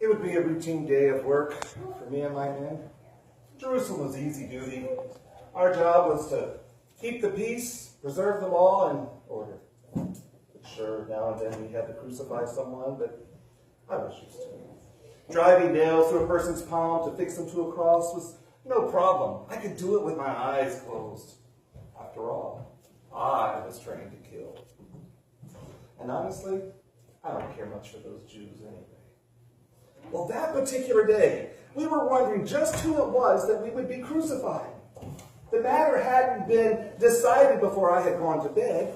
It would be a routine day of work for me and my men. Jerusalem was easy duty. Our job was to keep the peace, preserve the law, and order. Sure, now and then we had to crucify someone, but I was used to it. Driving nails through a person's palm to fix them to a cross was no problem. I could do it with my eyes closed. After all, I was trained to kill. And honestly, I don't care much for those Jews anyway. Well, that particular day, we were wondering just who it was that we would be crucifying. The matter hadn't been decided before I had gone to bed.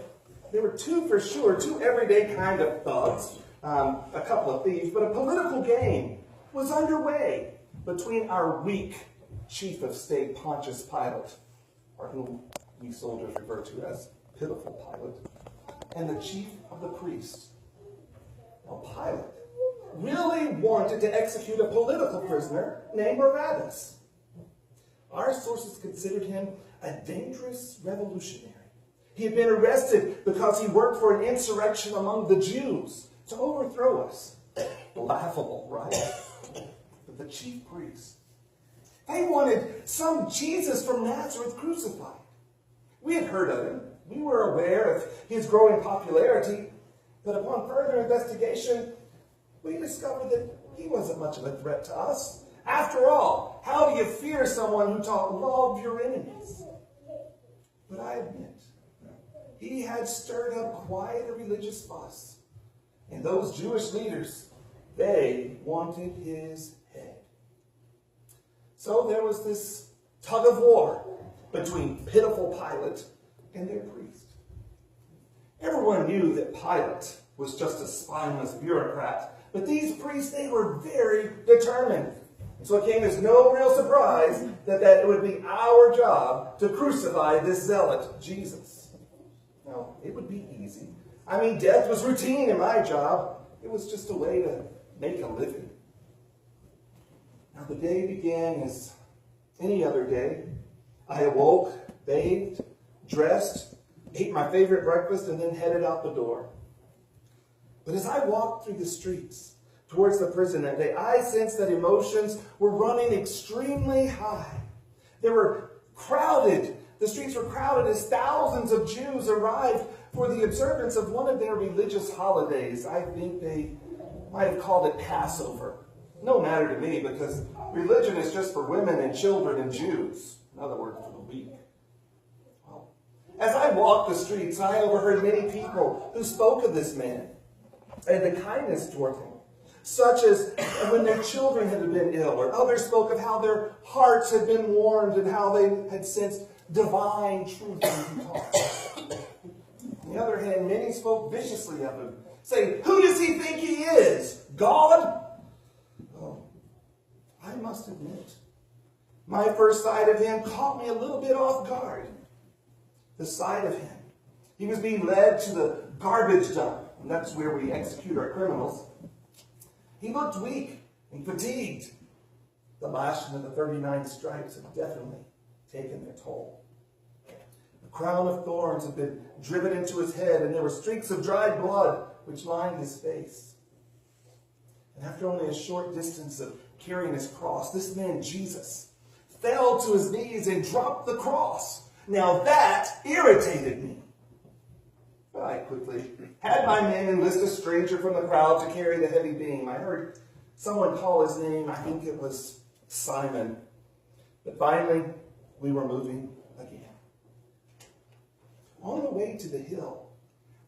There were two for sure, two everyday kind of thugs, a couple of thieves, but a political game was underway between our weak chief of state, Pontius Pilate, or whom we soldiers refer to as Pitiful Pilate, and the chief of the priests. Now, Pilate really wanted to execute a political prisoner named Barabbas. Our sources considered him a dangerous revolutionary. He had been arrested because he worked for an insurrection among the Jews to overthrow us. Laughable, right? But the chief priests, they wanted some Jesus from Nazareth crucified. We had heard of him. We were aware of his growing popularity. But upon further investigation, we discovered that he wasn't much of a threat to us. After all, how do you fear someone who taught love your enemies? But I admit, he had stirred up quite a religious fuss. And those Jewish leaders, they wanted his head. So there was this tug of war between Pitiful Pilate and their priest. Everyone knew that Pilate was just a spineless bureaucrat, but these priests, they were very determined. So it came as no real surprise that it would be our job to crucify this zealot, Jesus. Now, it would be easy. I mean, death was routine in my job. It was just a way to make a living. Now, the day began as any other day. I awoke, bathed, dressed, ate my favorite breakfast, and then headed out the door. But as I walked through the streets towards the prison that day, I sensed that emotions were running extremely high. The streets were crowded as thousands of Jews arrived for the observance of one of their religious holidays. I think they might have called it Passover. No matter to me, because religion is just for women and children and Jews. In other words, for the weak. Well, as I walked the streets, I overheard many people who spoke of this man and the kindness toward him, such as when their children had been ill, or others spoke of how their hearts had been warmed and how they had sensed divine truth in his heart. On the other hand, many spoke viciously of him, saying, "Who does he think he is? God?" Oh, I must admit, my first sight of him caught me a little bit off guard. The sight of him. He was being led to the garbage dump, and that's where we execute our criminals. He looked weak and fatigued. The lashing of the 39 stripes had definitely taken their toll. A crown of thorns had been driven into his head, and there were streaks of dried blood which lined his face. And after only a short distance of carrying his cross, this man, Jesus, fell to his knees and dropped the cross. Now that irritated me. But I quickly had my men enlist a stranger from the crowd to carry the heavy beam. I heard someone call his name. I think it was Simon. But finally, we were moving again. On the way to the hill,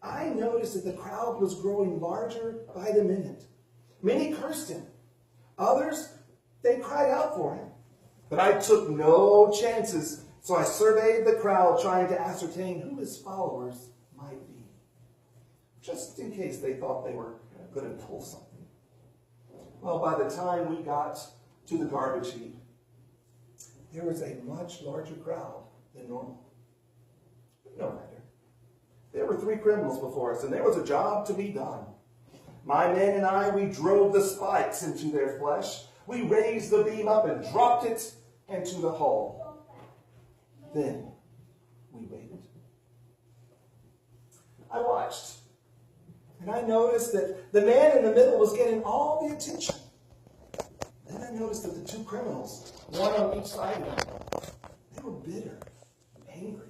I noticed that the crowd was growing larger by the minute. Many cursed him. Others, they cried out for him. But I took no chances, so I surveyed the crowd, trying to ascertain who his followers might be, just in case they thought they were going to pull something. Well, by the time we got to the garbage heap, there was a much larger crowd than normal. But no matter. There were 3 criminals before us, and there was a job to be done. My men and I, we drove the spikes into their flesh. We raised the beam up and dropped it into the hole. Then we waited. I watched, and I noticed that the man in the middle was getting all the attention. noticed that the two criminals, one on each side of him, they were bitter and angry.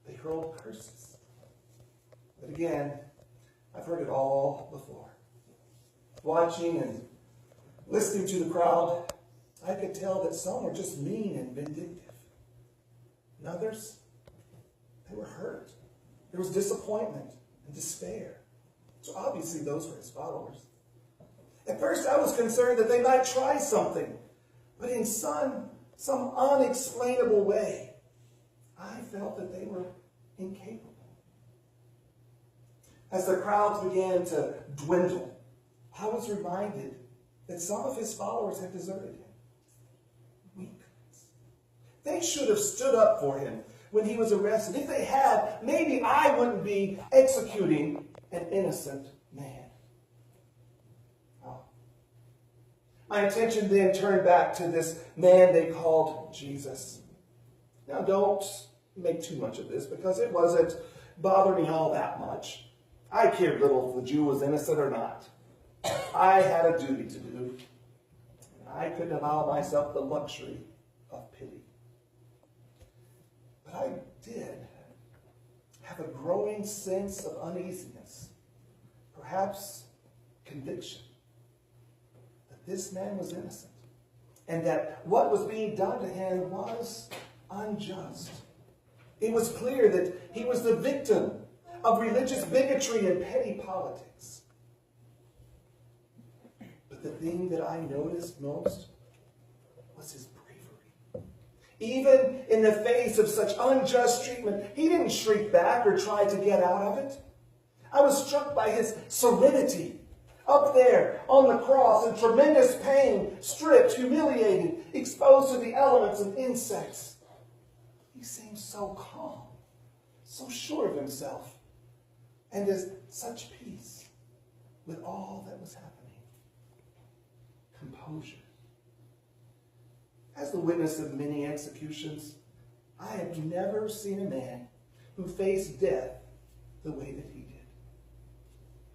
They hurled curses. But again, I've heard it all before. Watching and listening to the crowd, I could tell that some were just mean and vindictive. And others, they were hurt. There was disappointment and despair. So obviously those were his followers. At first I was concerned that they might try something, but in some unexplainable way, I felt that they were incapable. As the crowds began to dwindle, I was reminded that some of his followers had deserted him. Weaklings. They should have stood up for him when he was arrested. If they had, maybe I wouldn't be executing an innocent man. Oh. My attention then turned back to this man they called Jesus. Now don't make too much of this because it wasn't bothering me all that much. I cared little if the Jew was innocent or not. I had a duty to do. I couldn't allow myself the luxury of pity. But I did have a growing sense of uneasiness, perhaps conviction, that this man was innocent and that what was being done to him was unjust. It was clear that he was the victim of religious bigotry and petty politics. But the thing that I noticed most was his bravery. Even in the face of such unjust treatment, he didn't shrink back or try to get out of it. I was struck by his serenity. Up there on the cross in tremendous pain, stripped, humiliated, exposed to the elements and insects. He seemed so calm, so sure of himself, and at such peace with all that was happening. Composure. As the witness of many executions, I have never seen a man who faced death the way that he did.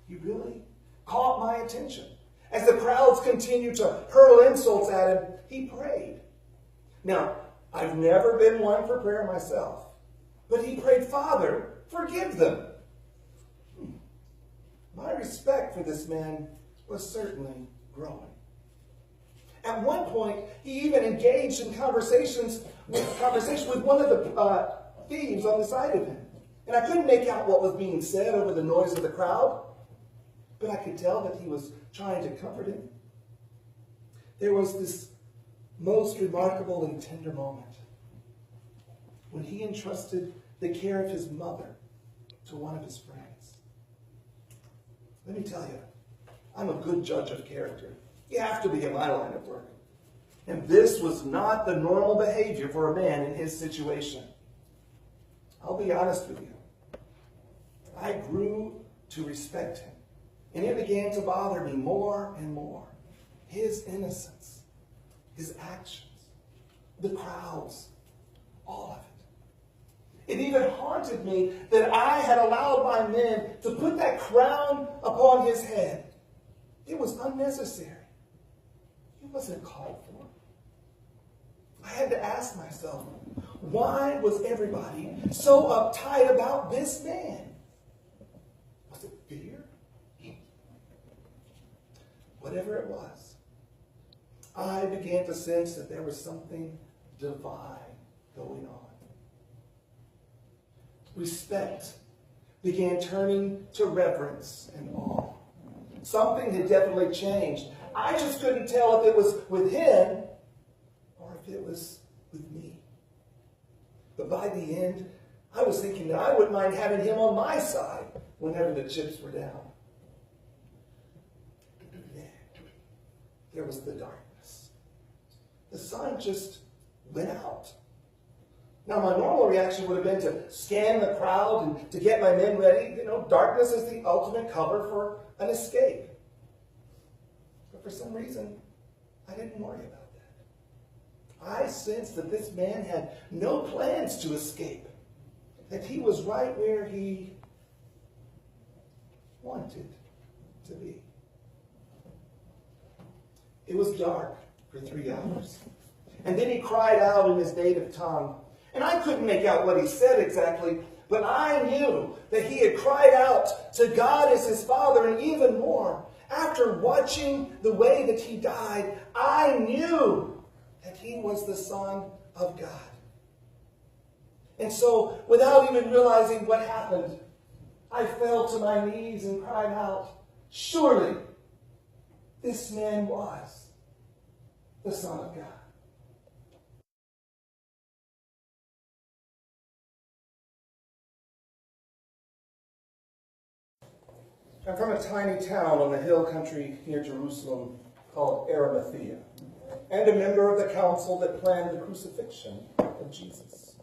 He really caught my attention. As the crowds continued to hurl insults at him, he prayed. Now, I've never been one for prayer myself, but he prayed, "Father, forgive them." My respect for this man was certainly growing. At one point, he even engaged in conversation with one of the thieves on the side of him. And I couldn't make out what was being said over the noise of the crowd, but I could tell that he was trying to comfort him. There was this most remarkable and tender moment when he entrusted the care of his mother to one of his friends. Let me tell you, I'm a good judge of character. You have to be in my line of work. And this was not the normal behavior for a man in his situation. I'll be honest with you. I grew to respect him. And it began to bother me more and more. His innocence, his actions, the crowds, all of it. It even haunted me that I had allowed my men to put that crown upon his head. It was unnecessary. It wasn't called for. I had to ask myself, why was everybody so uptight about this man? Was it fear? Whatever it was, I began to sense that there was something divine going on. Respect began turning to reverence and awe. Something had definitely changed. I just couldn't tell if it was with him or if it was with me. But by the end, I was thinking that I wouldn't mind having him on my side whenever the chips were down. Then there was the darkness. The sun just went out. Now, my normal reaction would have been to scan the crowd and to get my men ready. You know, darkness is the ultimate cover for an escape. But for some reason, I didn't worry about that. I sensed that this man had no plans to escape, that he was right where he wanted to be. It was dark for 3 hours. And then he cried out in his native tongue. And I couldn't make out what he said exactly, but I knew that he had cried out to God as his Father, and even more. After watching the way that he died, I knew that he was the Son of God. And so, without even realizing what happened, I fell to my knees and cried out, surely this man was the Son of God. I'm from a tiny town on the hill country near Jerusalem called Arimathea, and a member of the council that planned the crucifixion of Jesus.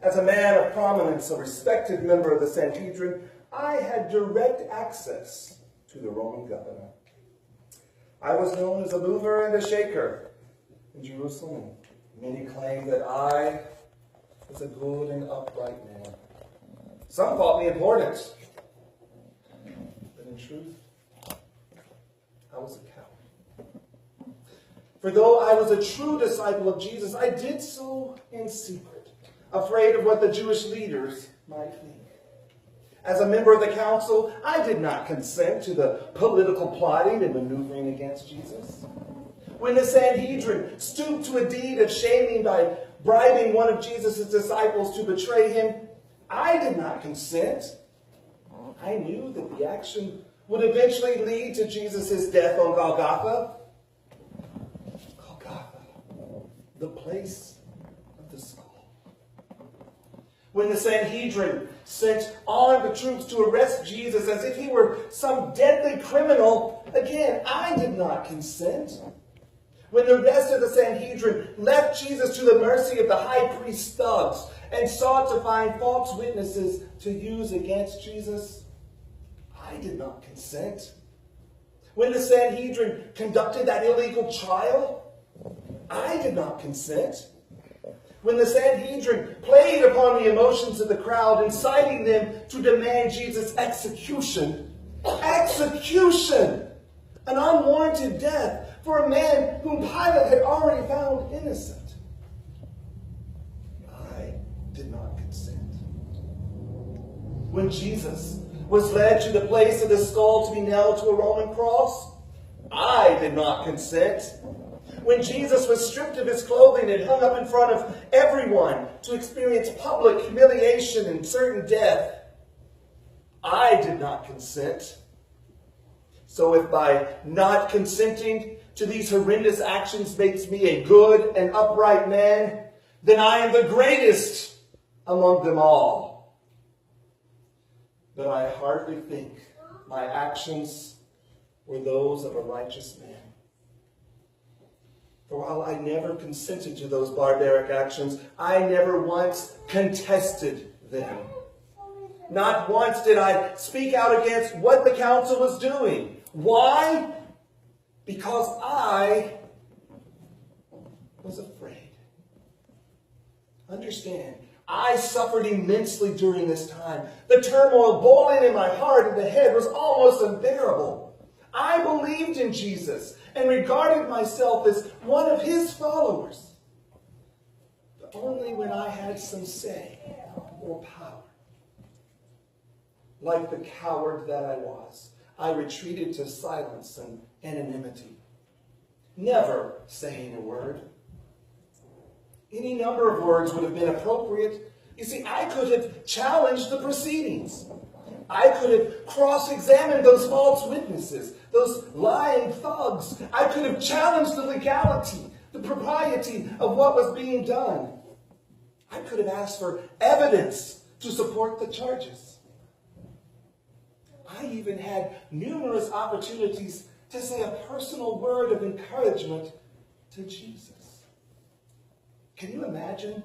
As a man of prominence, a respected member of the Sanhedrin, I had direct access to the Roman governor. I was known as a mover and a shaker in Jerusalem, and many claimed that I was a good and upright man. Some thought me important, but in truth, I was a coward. For though I was a true disciple of Jesus, I did so in secret, afraid of what the Jewish leaders might think. As a member of the council, I did not consent to the political plotting and maneuvering against Jesus. When the Sanhedrin stooped to a deed of shaming by bribing one of Jesus' disciples to betray him, I did not consent. I knew that the action would eventually lead to Jesus' death on Golgotha. Golgotha, the place of the skull. When the Sanhedrin sent armed troops to arrest Jesus as if he were some deadly criminal, again, I did not consent. When the rest of the Sanhedrin left Jesus to the mercy of the high priest's thugs and sought to find false witnesses to use against Jesus, I did not consent. When the Sanhedrin conducted that illegal trial, I did not consent. When the Sanhedrin played upon the emotions of the crowd, inciting them to demand Jesus' execution, an unwarranted death for a man whom Pilate had already found innocent, I did not consent. When Jesus was led to the place of the skull to be nailed to a Roman cross, I did not consent. When Jesus was stripped of his clothing and hung up in front of everyone to experience public humiliation and certain death, I did not consent. So if by not consenting to these horrendous actions makes me a good and upright man, then I am the greatest among them all. But I hardly think my actions were those of a righteous man. For while I never consented to those barbaric actions, I never once contested them. Not once did I speak out against what the council was doing. Why? Because I was afraid. Understand, I suffered immensely during this time. The turmoil boiling in my heart and the head was almost unbearable. I believed in Jesus and regarded myself as one of his followers. But only when I had some say or power. Like the coward that I was, I retreated to silence and anonymity, never saying a word. Any number of words would have been appropriate. You see, I could have challenged the proceedings. I could have cross-examined those false witnesses, those lying thugs. I could have challenged the legality, the propriety of what was being done. I could have asked for evidence to support the charges. I even had numerous opportunities to say a personal word of encouragement to Jesus. Can you imagine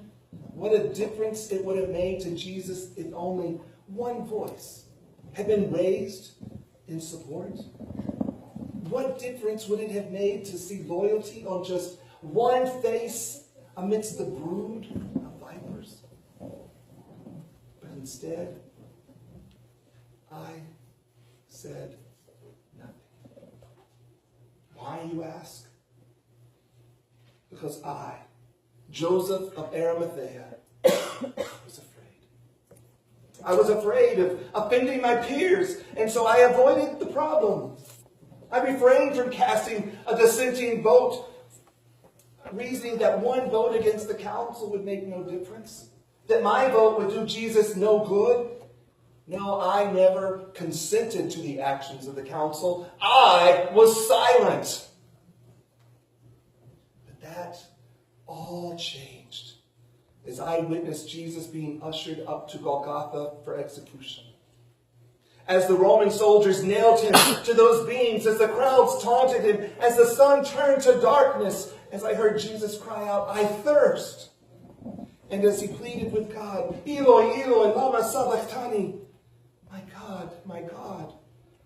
what a difference it would have made to Jesus if only one voice had been raised in support? What difference would it have made to see loyalty on just one face amidst the brood of vipers? But instead, I said nothing. Why, you ask? because I, Joseph of Arimathea, was afraid. I was afraid of offending my peers, and so I avoided the problem. I refrained from casting a dissenting vote, reasoning that one vote against the council would make no difference, that my vote would do Jesus no good. No, I never consented to the actions of the council. I was silent. But that all changed as I witnessed Jesus being ushered up to Golgotha for execution. As the Roman soldiers nailed him to those beams, as the crowds taunted him, as the sun turned to darkness, as I heard Jesus cry out, "I thirst." And as he pleaded with God, "Eloi, Eloi, lama sabachthani," my God,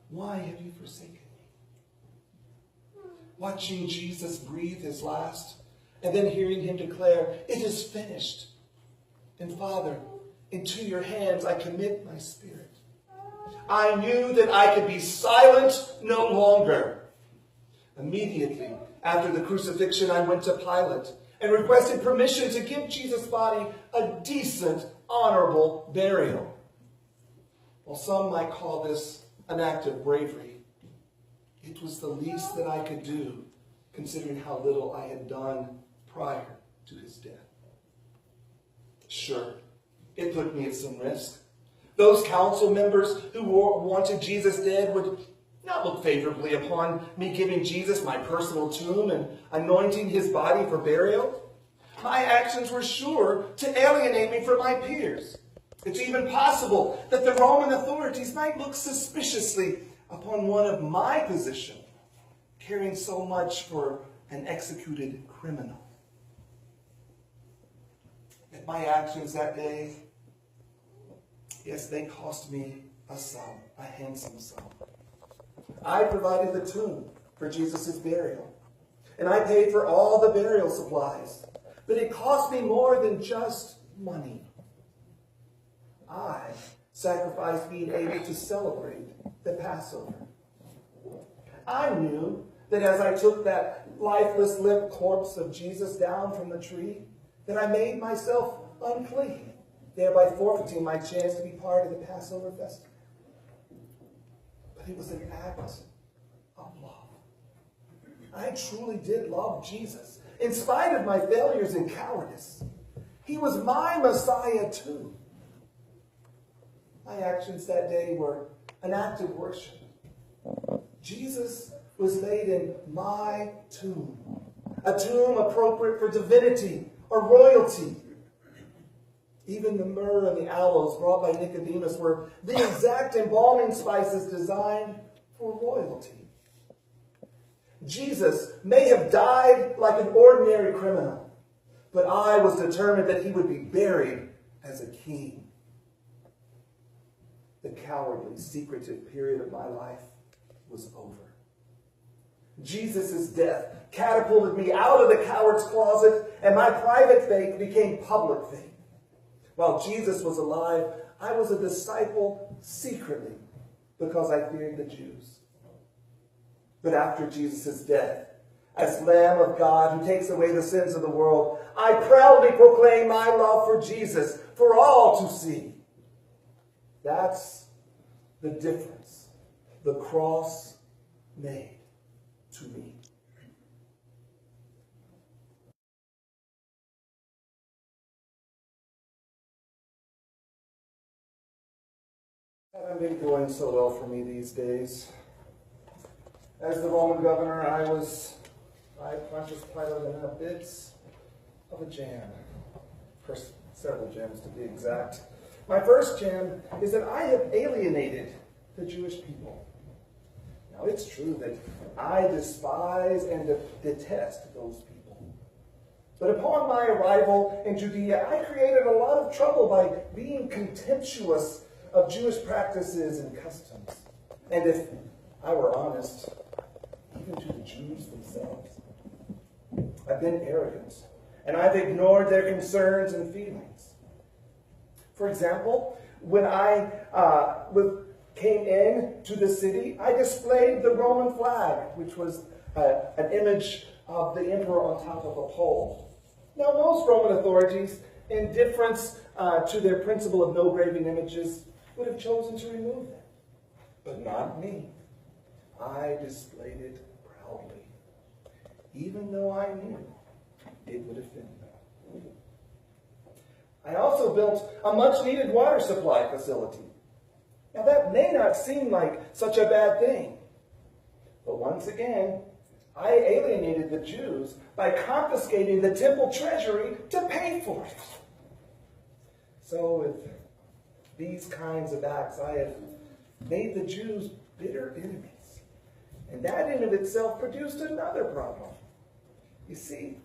why have you forsaken me? Watching Jesus breathe his last, and then hearing him declare, "It is finished. And Father, into your hands I commit my spirit." I knew that I could be silent no longer. Immediately after the crucifixion, I went to Pilate and requested permission to give Jesus' body a decent, honorable burial. Well, some might call this an act of bravery. It was the least that I could do, considering how little I had done prior to his death. Sure, it put me at some risk. Those council members who wanted Jesus dead would not look favorably upon me giving Jesus my personal tomb and anointing his body for burial. My actions were sure to alienate me from my peers. It's even possible that the Roman authorities might look suspiciously upon one of my position, caring so much for an executed criminal. And my actions that day, yes, they cost me a sum, a handsome sum. I provided the tomb for Jesus' burial, and I paid for all the burial supplies. But it cost me more than just money. I sacrificed being able to celebrate the Passover. I knew that as I took that lifeless, limp corpse of Jesus down from the tree, that I made myself unclean, thereby forfeiting my chance to be part of the Passover festival. But it was an act of love. I truly did love Jesus, in spite of my failures and cowardice. He was my Messiah too. My actions that day were an act of worship. Jesus was laid in my tomb, a tomb appropriate for divinity or royalty. Even the myrrh and the aloes brought by Nicodemus were the exact embalming spices designed for royalty. Jesus may have died like an ordinary criminal, but I was determined that he would be buried as a king. The cowardly, secretive period of my life was over. Jesus' death catapulted me out of the coward's closet, and my private faith became public faith. While Jesus was alive, I was a disciple secretly because I feared the Jews. But after Jesus' death, as Lamb of God who takes away the sins of the world, I proudly proclaim my love for Jesus for all to see. That's the difference the cross made to me. Haven't been going so well for me these days. As the Roman governor, I Pontius Pilate in a bit of a jam. Of course, several jams to be exact. My first jam is that I have alienated the Jewish people. Now, it's true that I despise and detest those people. But upon my arrival in Judea, I created a lot of trouble by being contemptuous of Jewish practices and customs. And if I were honest, even to the Jews themselves, I've been arrogant, and I've ignored their concerns and feelings. For example, when I came in to the city, I displayed the Roman flag, which was an image of the emperor on top of a pole. Now, most Roman authorities, in deference to their principle of no graven images, would have chosen to remove them. But not me. I displayed it proudly, even though I knew it would offend them. I also built a much-needed water supply facility. Now, that may not seem like such a bad thing, but once again, I alienated the Jews by confiscating the temple treasury to pay for it. So with these kinds of acts, I have made the Jews bitter enemies. And that in of itself produced another problem. You see,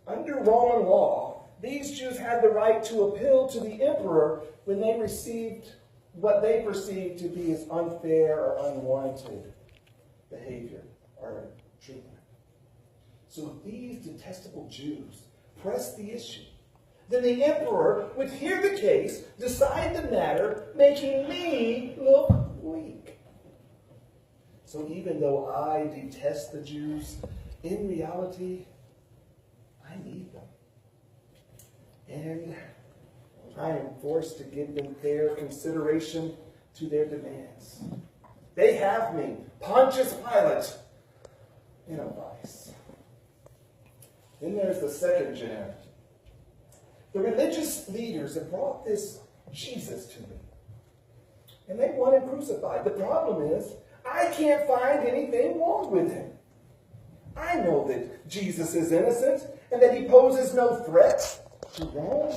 under Roman law, these Jews had the right to appeal to the emperor when they received what they perceived to be as unfair or unwarranted behavior or treatment. So these detestable Jews pressed the issue. Then the emperor would hear the case, decide the matter, making me look weak. So even though I detest the Jews, in reality, I need them. And I am forced to give them fair consideration to their demands. They have me, Pontius Pilate, in a vice. Then there's the second jam. The religious leaders have brought this Jesus to me. And they want him crucified. The problem is, I can't find anything wrong with him. I know that Jesus is innocent and that he poses no threat to Rome.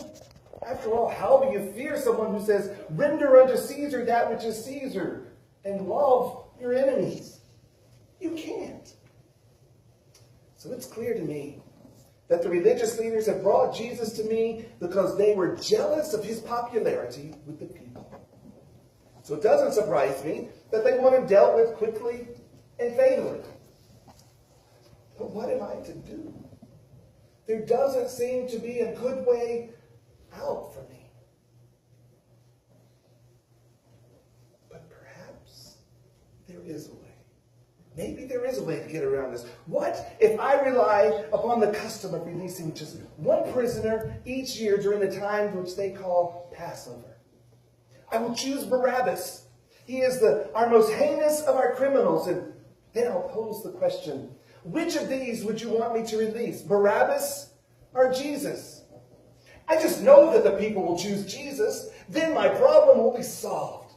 After all, how do you fear someone who says, render unto Caesar that which is Caesar and love your enemies? You can't. So it's clear to me that the religious leaders have brought Jesus to me because they were jealous of his popularity with the people. So it doesn't surprise me that they want him dealt with quickly and fatally. But what am I to do? There doesn't seem to be a good way out for me. But perhaps there is a way. Maybe there is a way to get around this. What if I rely upon the custom of releasing just one prisoner each year during the time which they call Passover? I will choose Barabbas. He is our most heinous of our criminals. And then I'll pose the question, which of these would you want me to release, Barabbas or Jesus? I just know that the people will choose Jesus. Then my problem will be solved.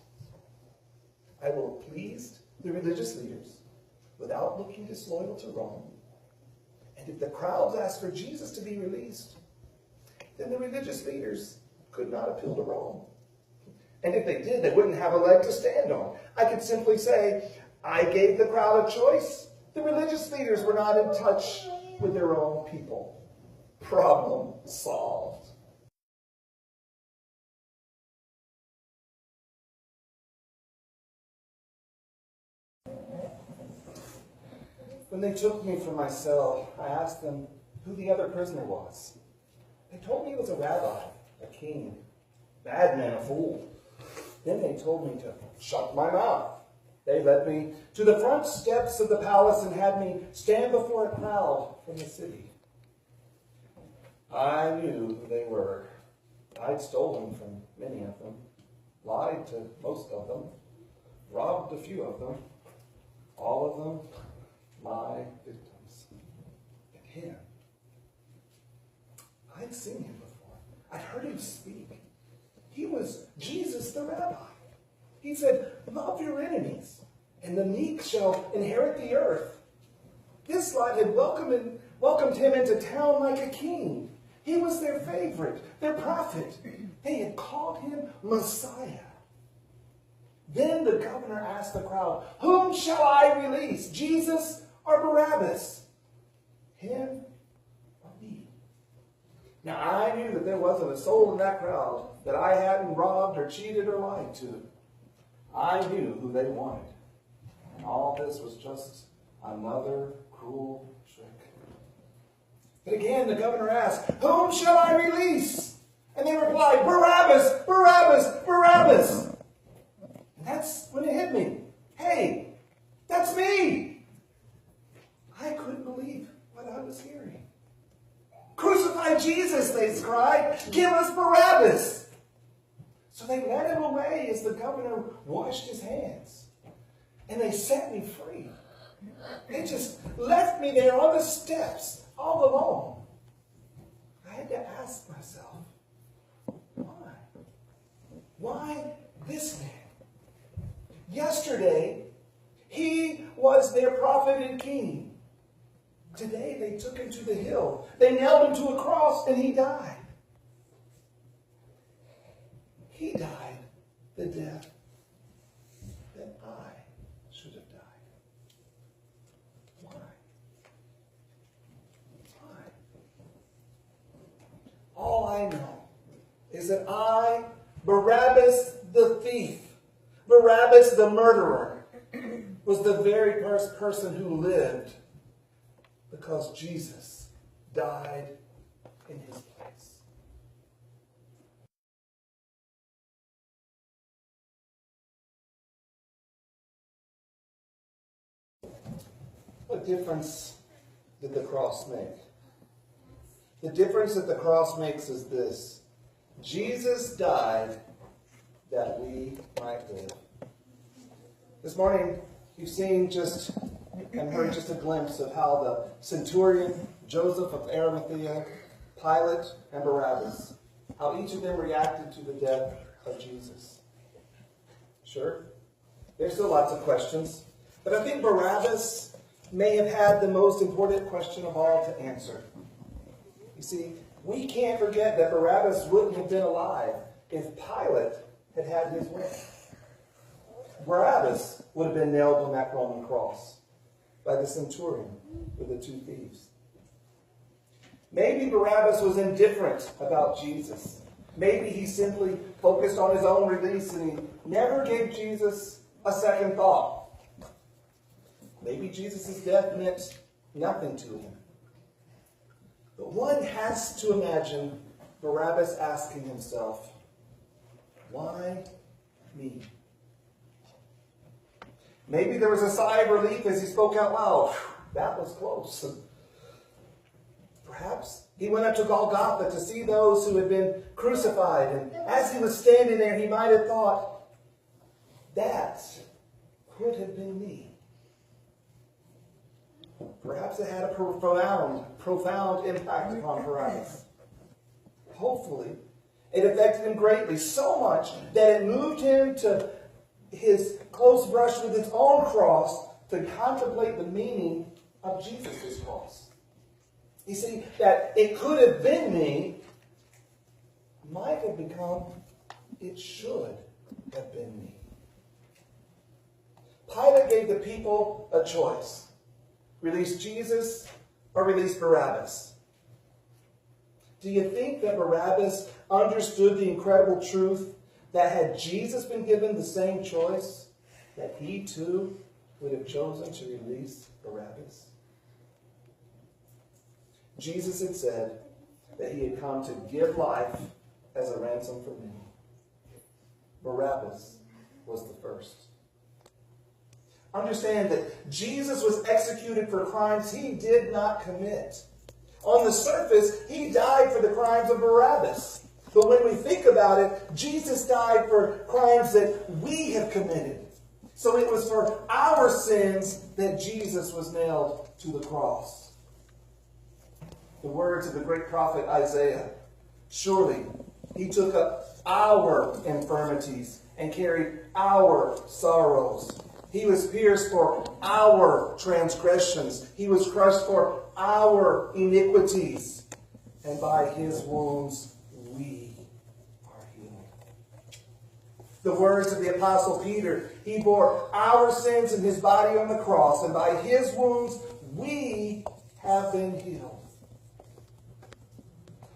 I will have pleased the religious leaders without looking disloyal to Rome. And if the crowds ask for Jesus to be released, then the religious leaders could not appeal to Rome. And if they did, they wouldn't have a leg to stand on. I could simply say, I gave the crowd a choice. The religious leaders were not in touch with their own people. Problem solved. When they took me from my cell, I asked them who the other prisoner was. They told me he was a rabbi, a king, bad man, a fool. Then they told me to shut my mouth. They led me to the front steps of the palace and had me stand before a crowd from the city. I knew who they were. I'd stolen from many of them, lied to most of them, robbed a few of them, all of them my victims. And him, I'd seen him before. I'd heard him speak. He was Jesus the rabbi. He said, love your enemies, and the meek shall inherit the earth. This lot had welcomed him into town like a king. He was their favorite, their prophet. They had called him Messiah. Then the governor asked the crowd, whom shall I release, Jesus or Barabbas? Him or me? Now I knew that there wasn't a soul in that crowd that I hadn't robbed or cheated or lied to. I knew who they wanted. And all this was just another cruel trick. But again, the governor asked, whom shall I release? And they replied, Barabbas, Barabbas, Barabbas. And that's when it hit me. Hey, that's me. I couldn't believe what I was hearing. Crucify Jesus, they cried. Give us Barabbas. So they led him away as the governor washed his hands. And they set me free. They just left me there on the steps all alone. I had to ask myself, why? Why this man? Yesterday, he was their prophet and king. Today, they took him to the hill. They nailed him to a cross, and he died. He died the death that I should have died. Why? Why? All I know is that I, Barabbas the thief, Barabbas the murderer, was the very first person who lived because Jesus died in his place. What difference did the cross make? The difference that the cross makes is this. Jesus died that we might live. This morning, you've seen and heard just a glimpse of how the centurion, Joseph of Arimathea, Pilate, and Barabbas, how each of them reacted to the death of Jesus. Sure, there's still lots of questions, but I think Barabbas may have had the most important question of all to answer. You see, we can't forget that Barabbas wouldn't have been alive if Pilate had had his way. Barabbas would have been nailed on that Roman cross by the centurion with the two thieves. Maybe Barabbas was indifferent about Jesus. Maybe he simply focused on his own release and he never gave Jesus a second thought. Maybe Jesus' death meant nothing to him. But one has to imagine Barabbas asking himself, why me? Maybe there was a sigh of relief as he spoke out loud. That was close. Perhaps he went up to Golgotha to see those who had been crucified. And as he was standing there, he might have thought, that could have been me. Perhaps it had a profound impact upon Barabbas. Hopefully, it affected him greatly, so much that it moved him to his close brush with his own cross to contemplate the meaning of Jesus' cross. You see, that it could have been me might have become, it should have been me. Pilate gave the people a choice. Release Jesus or release Barabbas. Do you think that Barabbas understood the incredible truth that had Jesus been given the same choice, that he too would have chosen to release Barabbas? Jesus had said that he had come to give life as a ransom for many. Barabbas was the first. Understand that Jesus was executed for crimes he did not commit. On the surface, he died for the crimes of Barabbas. But when we think about it, Jesus died for crimes that we have committed. So it was for our sins that Jesus was nailed to the cross. The words of the great prophet Isaiah, surely he took up our infirmities and carried our sorrows. He was pierced for our transgressions. He was crushed for our iniquities. And by his wounds we are healed. The words of the Apostle Peter, he bore our sins in his body on the cross, and by his wounds we have been healed.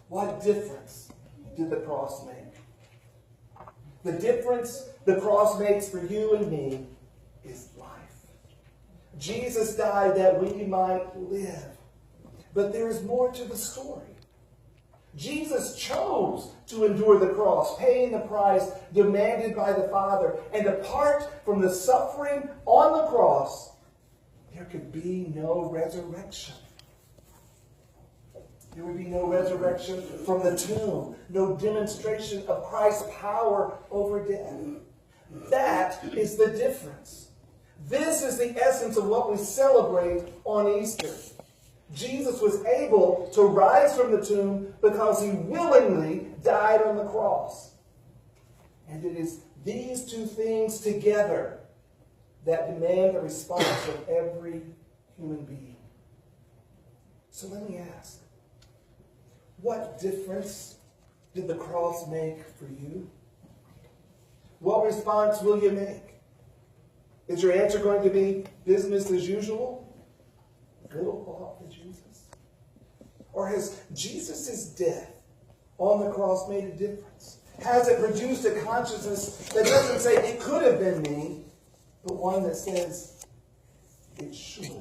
What difference did the cross make? The difference the cross makes for you and me is life. Jesus died that we might live. But there is more to the story. Jesus chose to endure the cross, paying the price demanded by the Father. And apart from the suffering on the cross, there could be no resurrection. There would be no resurrection from the tomb, no demonstration of Christ's power over death. That is the difference. This is the essence of what we celebrate on Easter. Jesus was able to rise from the tomb because he willingly died on the cross. And it is these two things together that demand the response of every human being. So let me ask, what difference did the cross make for you? What response will you make? Is your answer going to be business as usual? Little thought for Jesus? Or has Jesus' death on the cross made a difference? Has it produced a consciousness that doesn't say it could have been me, but one that says it should